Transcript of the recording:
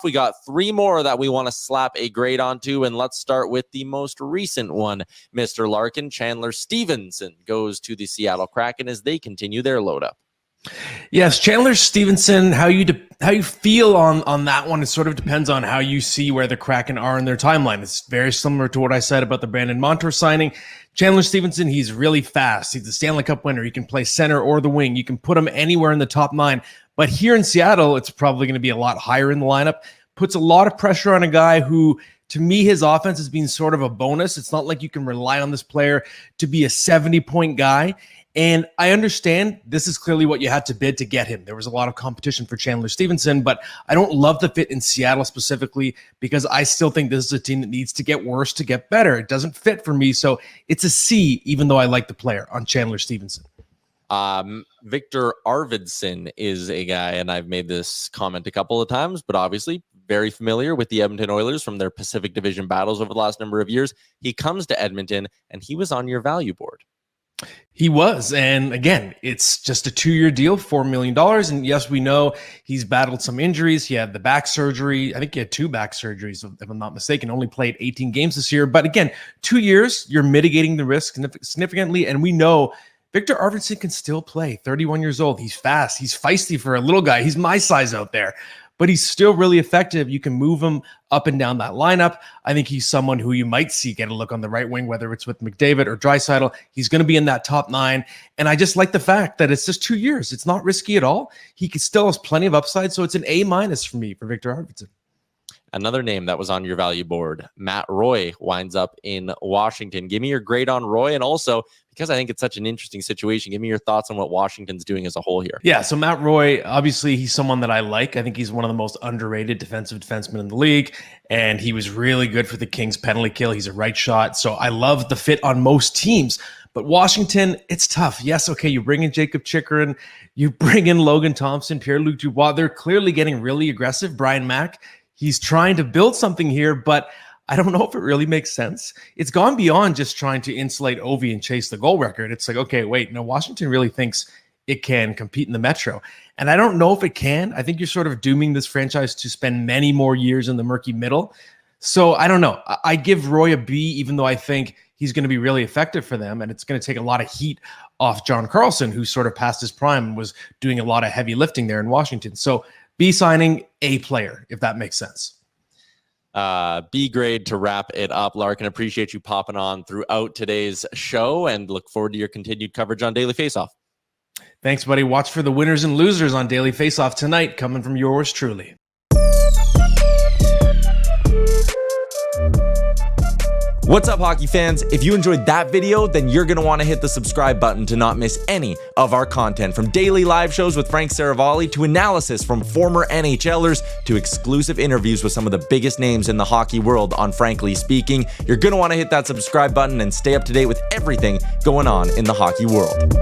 We got three more that we want to slap a grade onto, and let's start with the most recent one. Mr. Larkin, Chandler Stevenson goes to the Seattle Kraken as they continue their load up. Yes, Chandler Stevenson, how you feel on that one, it sort of depends on how you see where the Kraken are in their timeline. It's very similar to what I said about the Brandon Montour signing. Chandler Stevenson, he's really fast. He's a Stanley Cup winner. He can play center or the wing. You can put him anywhere in the top 9. But here in Seattle, it's probably going to be a lot higher in the lineup. Puts a lot of pressure on a guy who, to me, his offense has been sort of a bonus. It's not like you can rely on this player to be a 70-point guy. And I understand this is clearly what you had to bid to get him. There was a lot of competition for Chandler Stevenson, but I don't love the fit in Seattle specifically because I still think this is a team that needs to get worse to get better. It doesn't fit for me, so it's a C, even though I like the player on Chandler Stevenson. Victor Arvidsson is a guy, and I've made this comment a couple of times, but obviously very familiar with the Edmonton Oilers from their Pacific Division battles over the last number of years. He comes to Edmonton, and he was on your value board. He was. And again, it's just a 2-year deal, $4 million. And yes, we know he's battled some injuries. He had the back surgery. I think he had 2 back surgeries, if I'm not mistaken, only played 18 games this year. But again, 2 years, you're mitigating the risk significantly. And we know Victor Arvidsson can still play, 31 years old. He's fast. He's feisty for a little guy. He's my size out there. But he's still really effective. You can move him up and down that lineup. I think he's someone who you might see get a look on the right wing, whether it's with McDavid or Draisaitl. He's going to be in that top 9. And I just like the fact that it's just 2 years. It's not risky at all. He still has plenty of upside. So it's an A- for me for Victor Arvidsson. Another name that was on your value board, Matt Roy, winds up in Washington. Give me your grade on Roy, and also, because I think it's such an interesting situation, give me your thoughts on what Washington's doing as a whole here. Yeah, so Matt Roy, obviously, he's someone that I like. I think he's one of the most underrated defensive defensemen in the league, and he was really good for the Kings penalty kill. He's a right shot, so I love the fit on most teams. But Washington, it's tough. Yes, okay, you bring in Jacob Chikrin, you bring in Logan Thompson, Pierre-Luc Dubois. They're clearly getting really aggressive. Brian Mack, he's trying to build something here, but I don't know if it really makes sense. It's gone beyond just trying to insulate Ovi and chase the goal record. It's like, okay, wait, no, Washington really thinks it can compete in the Metro. And I don't know if it can. I think you're sort of dooming this franchise to spend many more years in the murky middle. So I don't know. I give Roy a B, even though I think he's going to be really effective for them. And it's going to take a lot of heat off John Carlson, who sort of past his prime and was doing a lot of heavy lifting there in Washington. So B signing, A player, if that makes sense. B grade to wrap it up. Larkin, appreciate you popping on throughout today's show and look forward to your continued coverage on Daily Faceoff. Thanks, buddy. Watch for the winners and losers on Daily Faceoff tonight, coming from yours truly. What's up, hockey fans? If you enjoyed that video, then you're going to want to hit the subscribe button to not miss any of our content, from daily live shows with Frank Saravalli to analysis from former NHLers to exclusive interviews with some of the biggest names in the hockey world on Frankly Speaking. You're going to want to hit that subscribe button and stay up to date with everything going on in the hockey world.